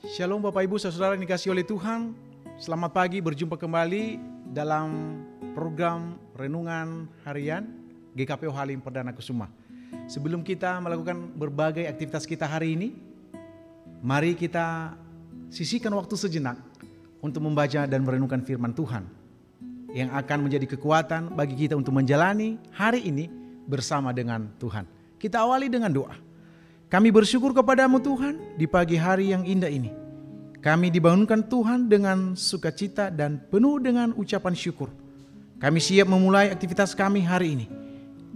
Shalom Bapak Ibu Saudara yang dikasihi oleh Tuhan. Selamat pagi, berjumpa kembali dalam program Renungan Harian GKPO Halim Perdana Kusuma. Sebelum kita melakukan berbagai aktivitas kita hari ini, mari kita sisihkan waktu sejenak untuk membaca dan merenungkan firman Tuhan yang akan menjadi kekuatan bagi kita untuk menjalani hari ini bersama dengan Tuhan. Kita awali dengan doa. Kami bersyukur kepadamu Tuhan di pagi hari yang indah ini. Kami dibangunkan Tuhan dengan sukacita dan penuh dengan ucapan syukur. Kami siap memulai aktivitas kami hari ini.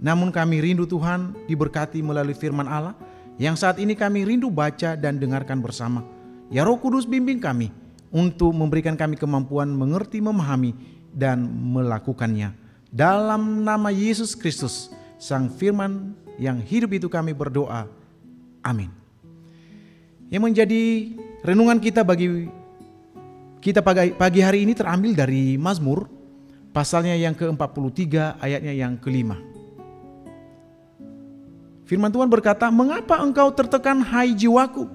Namun kami rindu Tuhan diberkati melalui firman Allah yang saat ini kami rindu baca dan dengarkan bersama. Ya Roh Kudus bimbing kami untuk memberikan kami kemampuan mengerti, memahami dan melakukannya. Dalam nama Yesus Kristus, Sang Firman yang hidup itu kami berdoa. Amin. Yang menjadi renungan kita bagi kita pagi hari ini terambil dari Mazmur pasalnya yang ke-43 ayatnya yang ke-5. Firman Tuhan berkata, "Mengapa engkau tertekan hai jiwaku?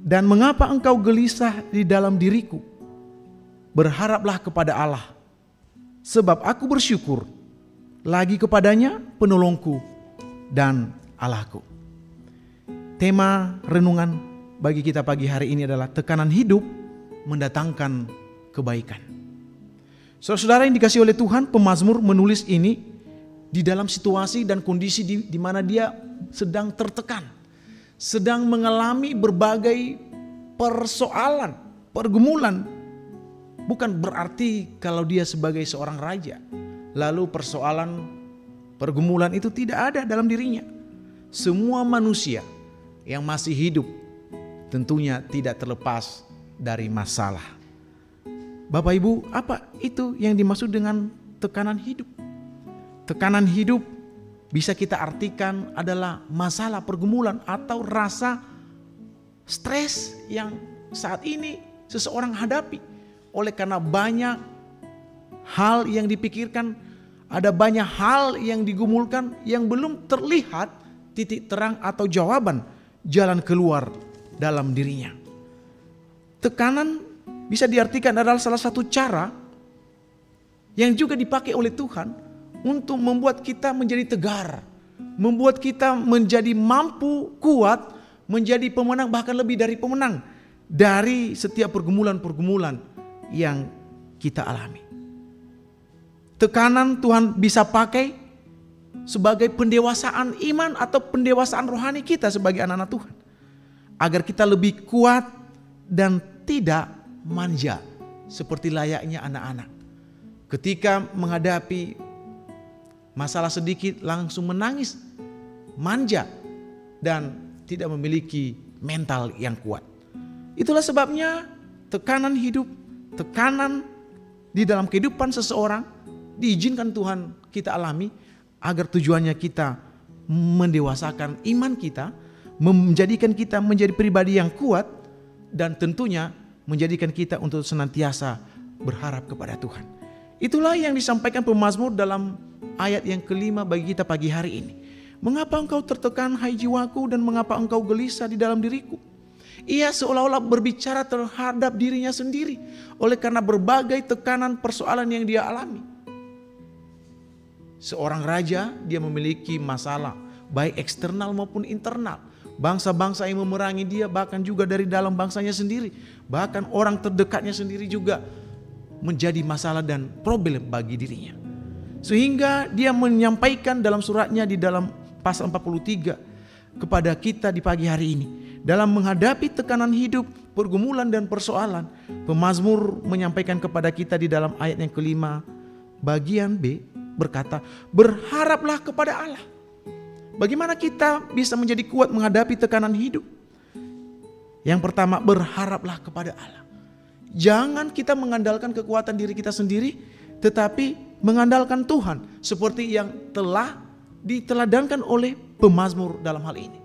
Dan mengapa engkau gelisah di dalam diriku? Berharaplah kepada Allah, sebab aku bersyukur lagi kepadanya penolongku dan Allahku." Tema renungan bagi kita pagi hari ini adalah tekanan hidup mendatangkan kebaikan. Saudara-saudara yang dikasihi oleh Tuhan, pemazmur menulis ini di dalam situasi dan kondisi di mana dia sedang tertekan, sedang mengalami berbagai persoalan, pergumulan. Bukan berarti kalau dia sebagai seorang raja, lalu persoalan, pergumulan itu tidak ada dalam dirinya. Semua manusia yang masih hidup tentunya tidak terlepas dari masalah. Bapak Ibu, apa itu yang dimaksud dengan tekanan hidup? Tekanan hidup bisa kita artikan adalah masalah, pergumulan atau rasa stres yang saat ini seseorang hadapi. Oleh karena banyak hal yang dipikirkan, ada banyak hal yang digumulkan yang belum terlihat titik terang atau jawaban jalan keluar dalam dirinya. Tekanan bisa diartikan adalah salah satu cara yang juga dipakai oleh Tuhan untuk membuat kita menjadi tegar, membuat kita menjadi mampu, kuat, menjadi pemenang, bahkan lebih dari pemenang dari setiap pergumulan-pergumulan yang kita alami. Tekanan Tuhan bisa pakai sebagai pendewasaan iman atau pendewasaan rohani kita sebagai anak-anak Tuhan. Agar kita lebih kuat dan tidak manja seperti layaknya anak-anak. Ketika menghadapi masalah sedikit langsung menangis, manja dan tidak memiliki mental yang kuat. Itulah sebabnya tekanan hidup, tekanan di dalam kehidupan seseorang diizinkan Tuhan kita alami agar tujuannya kita mendewasakan iman kita, menjadikan kita menjadi pribadi yang kuat, dan tentunya menjadikan kita untuk senantiasa berharap kepada Tuhan. Itulah yang disampaikan pemazmur dalam ayat yang ke-5 bagi kita pagi hari ini. "Mengapa engkau tertekan hai jiwaku dan mengapa engkau gelisah di dalam diriku?" Ia seolah-olah berbicara terhadap dirinya sendiri oleh karena berbagai tekanan persoalan yang dia alami. Seorang raja, dia memiliki masalah baik eksternal maupun internal. Bangsa-bangsa yang memerangi dia, bahkan juga dari dalam bangsanya sendiri, bahkan orang terdekatnya sendiri juga menjadi masalah dan problem bagi dirinya. Sehingga dia menyampaikan dalam suratnya di dalam pasal 43 kepada kita di pagi hari ini. Dalam menghadapi tekanan hidup, pergumulan dan persoalan, pemazmur menyampaikan kepada kita di dalam ayat yang ke-5 bagian B berkata, "Berharaplah kepada Allah." Bagaimana kita bisa menjadi kuat menghadapi tekanan hidup? Yang pertama, berharaplah kepada Allah. Jangan kita mengandalkan kekuatan diri kita sendiri, tetapi mengandalkan Tuhan seperti yang telah diteladankan oleh pemazmur dalam hal ini.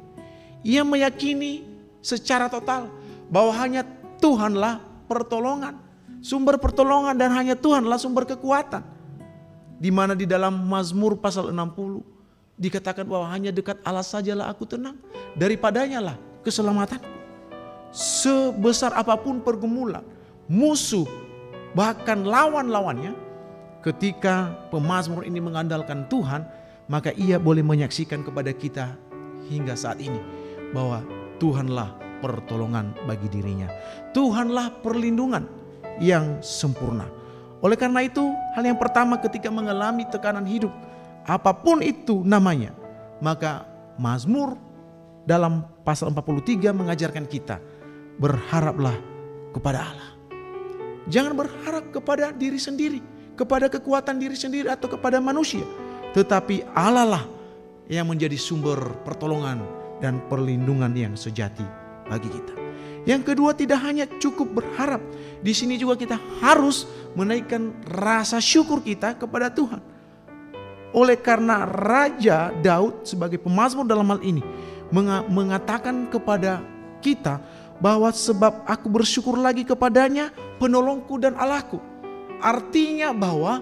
Ia meyakini secara total bahwa hanya Tuhanlah pertolongan, sumber pertolongan, dan hanya Tuhanlah sumber kekuatan. Di mana di dalam Mazmur pasal 60 dikatakan bahwa hanya dekat Allah sajalah aku tenang, daripadanya lah keselamatan. sebesar apapun pergumulan, musuh, bahkan lawan-lawannya, ketika pemazmur ini mengandalkan Tuhan, maka ia boleh menyaksikan kepada kita hingga saat ini bahwa Tuhanlah pertolongan bagi dirinya. Tuhanlah perlindungan yang sempurna. Oleh karena itu, hal yang pertama ketika mengalami tekanan hidup, apapun itu namanya, maka Mazmur dalam pasal 43 mengajarkan kita, berharaplah kepada Allah. Jangan berharap kepada diri sendiri, kepada kekuatan diri sendiri atau kepada manusia. Tetapi Allah lah yang menjadi sumber pertolongan dan perlindungan yang sejati bagi kita. Yang kedua, tidak hanya cukup berharap. Di sini juga kita harus menaikkan rasa syukur kita kepada Tuhan. Oleh karena Raja Daud sebagai pemazmur dalam hal ini mengatakan kepada kita bahwa sebab aku bersyukur lagi kepadanya, penolongku dan Allahku. Artinya bahwa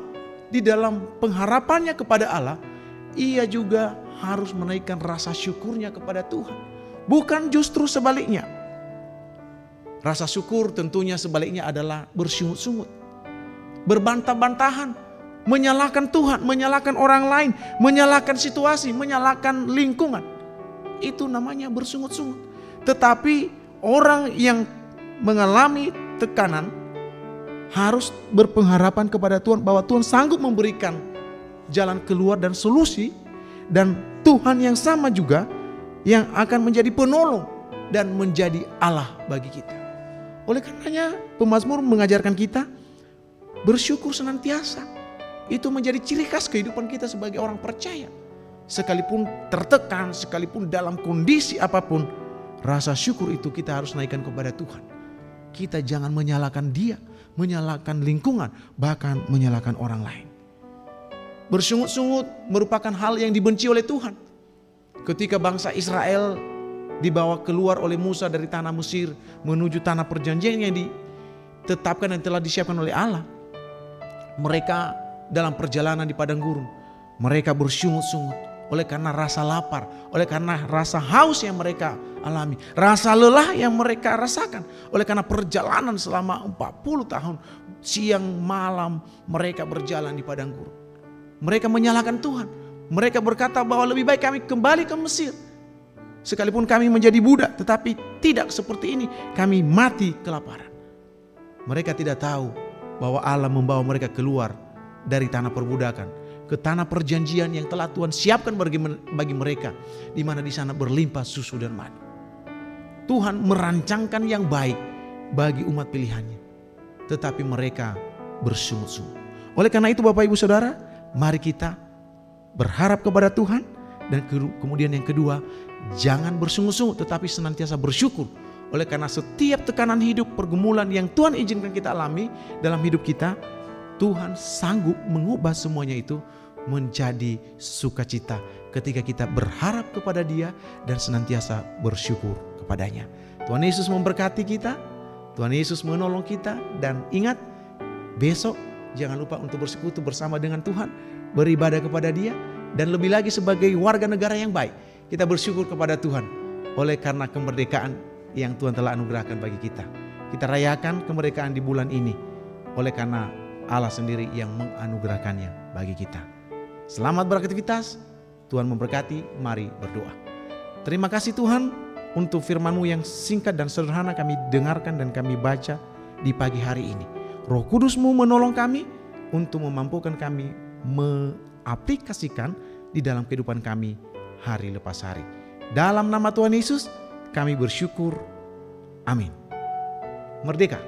di dalam pengharapannya kepada Allah, ia juga harus menaikkan rasa syukurnya kepada Tuhan. Bukan justru sebaliknya. Rasa syukur tentunya sebaliknya adalah bersungut-sungut, berbantah-bantahan, menyalahkan Tuhan, menyalahkan orang lain, menyalahkan situasi, menyalahkan lingkungan. Itu namanya bersungut-sungut. Tetapi orang yang mengalami tekanan harus berpengharapan kepada Tuhan bahwa Tuhan sanggup memberikan jalan keluar dan solusi, dan Tuhan yang sama juga yang akan menjadi penolong dan menjadi Allah bagi kita. Oleh karenanya pemazmur mengajarkan kita bersyukur senantiasa. Itu menjadi ciri khas kehidupan kita sebagai orang percaya. Sekalipun tertekan, sekalipun dalam kondisi apapun, rasa syukur itu kita harus naikkan kepada Tuhan. Kita jangan menyalahkan dia, menyalahkan lingkungan, bahkan menyalahkan orang lain. Bersungut-sungut merupakan hal yang dibenci oleh Tuhan. Ketika bangsa Israel dibawa keluar oleh Musa dari tanah Mesir menuju tanah perjanjian yang ditetapkan dan telah disiapkan oleh Allah, mereka dalam perjalanan di padang gurun, mereka bersungut-sungut oleh karena rasa lapar, oleh karena rasa haus yang mereka alami, rasa lelah yang mereka rasakan, oleh karena perjalanan selama 40 tahun siang malam mereka berjalan di padang gurun. Mereka menyalahkan Tuhan. Mereka berkata bahwa lebih baik kami kembali ke Mesir, sekalipun kami menjadi budak, tetapi tidak seperti ini, kami mati kelaparan. Mereka tidak tahu bahwa Allah membawa mereka keluar dari tanah perbudakan ke tanah perjanjian yang telah Tuhan siapkan bagi mereka, di mana di sana berlimpah susu dan madu. Tuhan merancangkan yang baik bagi umat pilihannya, tetapi mereka bersungut-sungut. Oleh karena itu Bapak Ibu Saudara, mari kita berharap kepada Tuhan. Dan kemudian yang kedua, jangan bersungut-sungut tetapi senantiasa bersyukur. Oleh karena setiap tekanan hidup, pergumulan yang Tuhan izinkan kita alami dalam hidup kita, Tuhan sanggup mengubah semuanya itu menjadi sukacita ketika kita berharap kepada Dia dan senantiasa bersyukur kepadanya. Tuhan Yesus memberkati kita, Tuhan Yesus menolong kita, dan ingat, besok jangan lupa untuk bersekutu bersama dengan Tuhan, beribadah kepada Dia, dan lebih lagi sebagai warga negara yang baik, kita bersyukur kepada Tuhan oleh karena kemerdekaan yang Tuhan telah anugerahkan bagi kita. Kita rayakan kemerdekaan di bulan ini oleh karena Allah sendiri yang menganugerahkannya bagi kita. Selamat beraktivitas, Tuhan memberkati, mari berdoa. Terima kasih Tuhan untuk firman-Mu yang singkat dan sederhana kami dengarkan dan kami baca di pagi hari ini. Roh Kudus-Mu menolong kami untuk memampukan kami aplikasikan di dalam kehidupan kami hari lepas hari. Dalam nama Tuhan Yesus kami bersyukur. Amin. Merdeka.